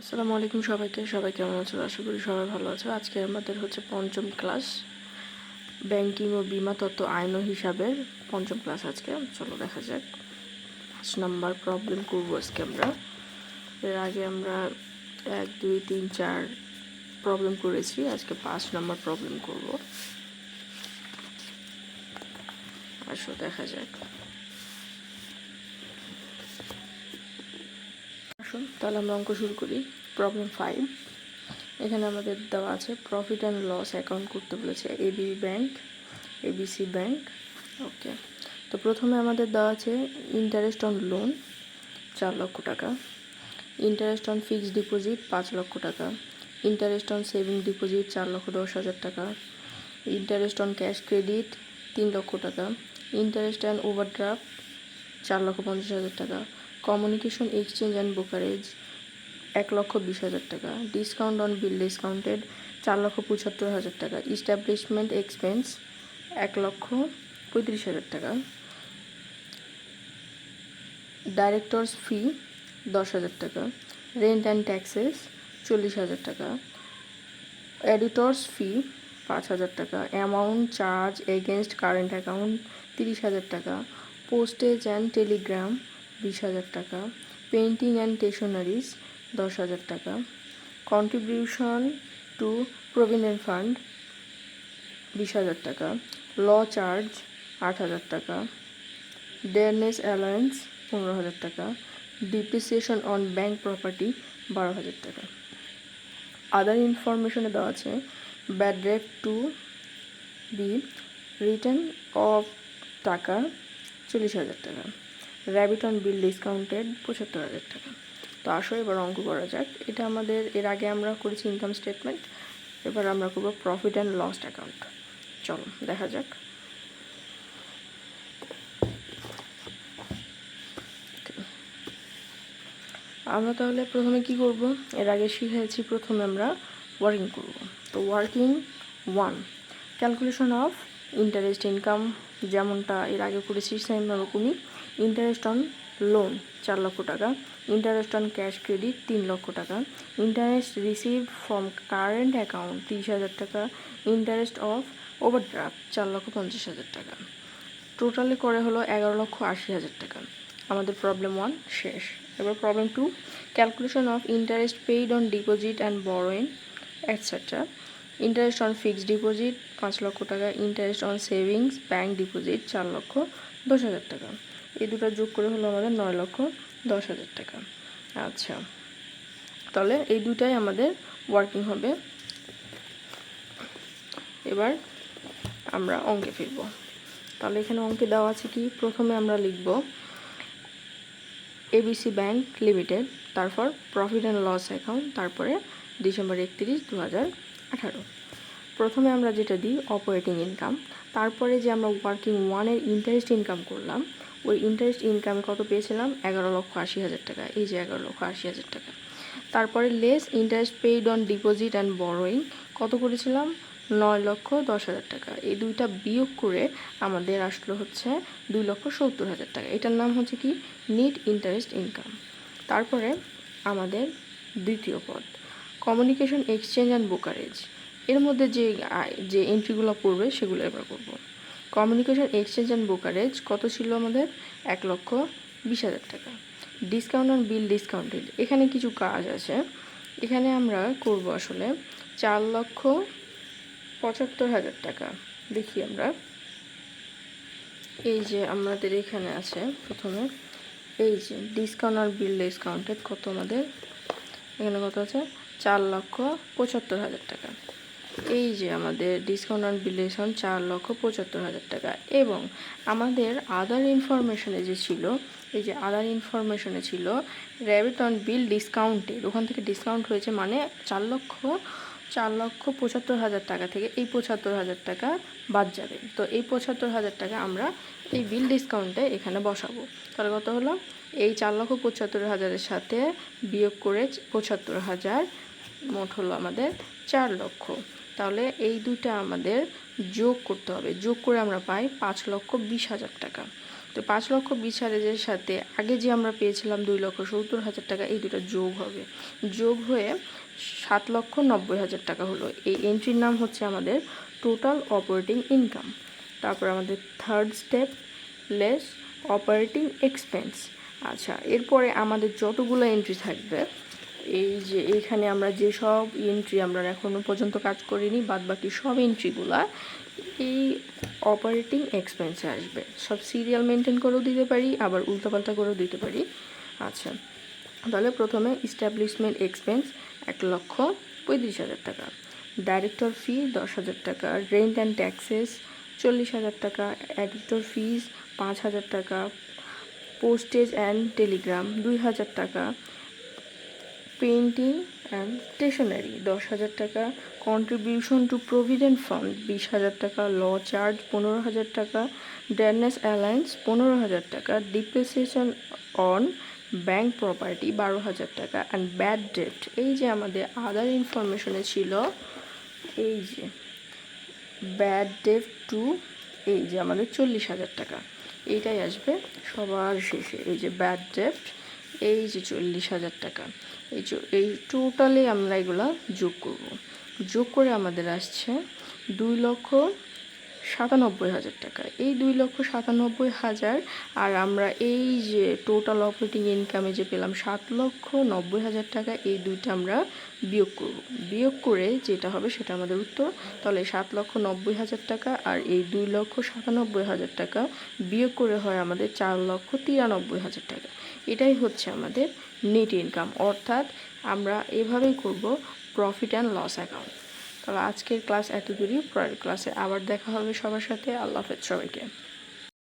আসসালামু আলাইকুম সবাই কেমন আছো? আশা করি সবাই ভালো আছো। আজকে আমাদের হচ্ছে পঞ্চম ক্লাস, ব্যাংকিং ও বীমা তত্ত্ব আইন ও হিসাবের পঞ্চম ক্লাস আজকে। চলো দেখা যাক। 5 নাম্বার প্রবলেম করবো আজকে আমরা। এর আগে আমরা 1, 2, 3, 4 প্রবলেম করেছি। আজকে 5 নাম্বার প্রবলেম করব। আসো দেখা যাক। আসুন তাহলে আমরা অঙ্ক শুরু করি। প্রবলেম 5। এখানে আমাদের দেওয়া আছে প্রফিট অ্যান্ড লস অ্যাকাউন্ট করতে বলেছে এবিসি ব্যাংক। ওকে, তো প্রথমে আমাদের দেওয়া আছে ইন্টারেস্ট অন লোন 4 লক্ষ টাকা, ইন্টারেস্ট অন ফিক্সড ডিপোজিট 5 লক্ষ টাকা, ইন্টারেস্ট অন সেভিং ডিপোজিট 4,10,000 টাকা, ইন্টারেস্ট অন ক্যাশ ক্রেডিট 3 লক্ষ টাকা, ইন্টারেস্ট অ্যান্ড ওভারড্রাফট 4,50,000 টাকা, কমিউনিকেশন এক্সচেঞ্জ অ্যান্ড ব্রোকারেজ 1,20,000 টাকা, ডিসকাউন্ট অন বিল ডিসকাউন্টেড 4,75,000 টাকা, ইস্টাবলিশমেন্ট এক্সপেন্স 1,35,000 টাকা, ডাইরেক্টরস ফি 10,000 টাকা, রেন্ট অ্যান্ড ট্যাক্সেস 40,000 টাকা, এডিটর্স ফি 5,000 টাকা, amount charge against current account 30,000 টাকা, পোস্টেজ অ্যান্ড টেলিগ্রাম 20,000 টাকা, পেন্টিং অ্যান্ড স্টেশনারিজ 10,000 টাকা, কন্ট্রিবিউশন টু প্রভিডেন্ট ফান্ড 20,000 টাকা, ল চার্জ 8,000 টাকা, ডেয়ারনেস অ্যালায়েন্স 15,000 টাকা, ডিপ্রিসিয়েশন অন ব্যাংক প্রপার্টি 12,000 টাকা। আদার ইনফরমেশনে দেওয়া আছে bad debt to be written off টাকা 40,000 টাকা, র্যাবিট অন বিল ডিসকাউন্টেড 75,000 টাকা। তো আসো এবার অঙ্ক করা যাক। এটা আমাদের এর আগে আমরা করেছি ইনকাম স্টেটমেন্ট, এবার আমরা করবো প্রফিট অ্যান্ড লস অ্যাকাউন্ট। চলো দেখা যাক। আমরা তাহলে প্রথমে কি করব, এর আগে শিখেছি প্রথমে আমরা ওয়ার্কিং করব। তো working 1, calculation of interest income, যেমনটা এর আগে করেছি সেম রকমই। ইন্টারেস্ট অন লোন 4 লক্ষ টাকা, ইন্টারেস্ট অন ক্যাশ ক্রেডিট 3 লক্ষ টাকা, interest received from current account 30,000 টাকা, ইন্টারেস্ট অফ ওভারড্রাফট 4,50,000 টাকা। টোটালি করে হলো 11,80,000 টাকা। আমাদের প্রবলেম 1 শেষ। এবার problem 2, calculation of interest paid on deposit and borrowing etcetera, interest on fixed deposit 5 লক্ষ টাকা, interest on savings bank deposit 4,10,000 টাকা। এই দুটো যোগ করে হলো আমাদের 9,10,000 টাকা। আচ্ছা, তাহলে এই দুটাই আমাদের ওয়ার্কিং হবে। এবার আমরা অঙ্কে ফিরব। তাহলে এখানে অঙ্কে দেওয়া আছে কি, প্রথমে আমরা লিখব এবিসি ব্যাংক লিমিটেড, তারপর প্রফিট অ্যান্ড লস অ্যাকাউন্ট, তারপরে ডিসেম্বর 31, 2018। প্রথমে আমরা যেটা দিই অপারেটিং ইনকাম, তারপরে যে আমরা ওয়ার্কিং 1-এর ইন্টারেস্ট ইনকাম করলাম, ওই ইন্টারেস্ট ইনকামে কত পেয়েছিলাম 11,80,000 টাকা। এই যে 11,80,000 টাকা। তারপরে less interest paid on deposit and borrowing কত করেছিলাম 9,10,000 টাকা। এই দুইটা বিয়োগ করে আমাদের আসলো হচ্ছে 2,70,000 টাকা। এটার নাম হচ্ছে কি নেট ইন্টারেস্ট ইনকাম। তারপরে আমাদের দ্বিতীয় পদ কমিউনিকেশন এক্সচেঞ্জ অ্যান্ড ব্রোকারেজ, এর মধ্যে যে এন্ট্রিগুলো পড়বে সেগুলো এবার করব। কমিউনিকেশন এক্সচেঞ্জ অ্যান্ড ব্রোকারেজ কত ছিল আমাদের 1,20,000 টাকা। ডিসকাউন্ট অন বিল ডিসকাউন্টেড, এখানে কিছু কাজ আছে, এখানে আমরা করব আসলে 4,75,000 টাকা। দেখি আমরা, এই যে আমাদের এখানে আছে প্রথমে এই যে ডিসকাউন্ট আর বিল ডিসকাউন্টেড কত আমাদের এখানে কত আছে 4,75,000 টাকা। এই যে আমাদের ডিসকাউন্ট অন বিল ডিসকাউন্ট 4,75,000 টাকা। এবং আমাদের আদার ইনফরমেশনে যে ছিল, এই যে আদার ইনফরমেশনে ছিল র্যাবিট অন বিল ডিসকাউন্টেড, ওখান থেকে ডিসকাউন্ট হয়েছে মানে 4,75,000 টাকা থেকে এই 75,000 টাকা বাদ যাবে। তো এই 75,000 টাকা আমরা এই বিল ডিসকাউন্টে এখানে বসাবো। তাহলে কত হলো, এই 4,75,000-এর সাথে বিয়োগ করে 75,000 মোট হলো আমাদের 4 লক্ষ। তাহলে এই দুইটা আমাদের যোগ করতে হবে, যোগ করে আমরা পাই 5,20,000 টাকা। তো 5,20,000-এর সাথে আগে যে আমরা পেয়েছিলাম 2,70,000 টাকা, এই দুটো যোগ হবে, যোগ হয়ে 7,90,000 টাকা হলো। এই এন্ট্রির নাম হচ্ছে আমাদের টোটাল অপারেটিং ইনকাম। তারপর আমাদের third step, less operating expense. আচ্ছা, এরপরে আমাদের যতগুলো এন্ট্রি থাকবে, এই যে এইখানে আমরা যেসব এন্ট্রি আমরা এখনও পর্যন্ত কাজ করিনি, বাদ বাকি সব এন্ট্রিগুলা এই অপারেটিং এক্সপেন্সে আসবে। সব সিরিয়াল মেনটেন করেও দিতে পারি, আবার উল্টাপাল্টা করেও দিতে পারি। আচ্ছা, তাহলে প্রথমে ইস্টাবলিশমেন্ট এক্সপেন্স 1,35,000 টাকা, ডাইরেক্টর ফি 10,000 টাকা, রেন্ট অ্যান্ড ট্যাক্সেস 40,000 টাকা, এডিটর ফিজ 5,000 টাকা, পোস্টেজ অ্যান্ড টেলিগ্রাম 2,000 টাকা, পেন্টিং অ্যান্ড স্টেশনারি 10,000 টাকা, কন্ট্রিবিউশন টু প্রভিডেন্ট ফান্ড 20,000 টাকা, ল চার্জ 15,000 টাকা, ড্যানেস অ্যালায়েন্স 15,000 টাকা, ডিপ্রিসিয়েশন অন ব্যাংক প্রপার্টি 12,000 টাকা, অ্যান্ড ব্যাড ডেট, এই যে আমাদের আদার ইনফরমেশনে ছিল, এই যে ব্যাড ডেট টু, এই যে আমাদের 40,000 টাকা, এইটাই আসবে সবার শেষে। এই যে ব্যাড ডেট, এই যে 40,000 টাকা, এই টোটালি আমরা এগুলা যোগ করব। যোগ করে আমাদের আসছে 2,97,000 টাকা। এই 2,97,000 আর আমরা এই যে টোটাল অপারেটিং ইনকামে যে পেলাম 7,90,000 টাকা, এই দুইটা আমরা বিয়োগ করব। বিয়োগ করে যেটা হবে সেটা আমাদের উত্তর। তাহলে 7,90,000 টাকা আর এই 2,97,000 টাকা বিয়োগ করে হয় আমাদের 4,93,000 টাকা। এটাই হচ্ছে আমাদের নেট ইনকাম, অর্থাৎ আমরা এভাবেই করব প্রফিট অ্যান্ড লস অ্যাকাউন্ট। তাহলে আজকের ক্লাস এতদূরই, পরের ক্লাসে আবার দেখা হবে সবার সাথে। আল্লাহ হাফেজ সবাইকে।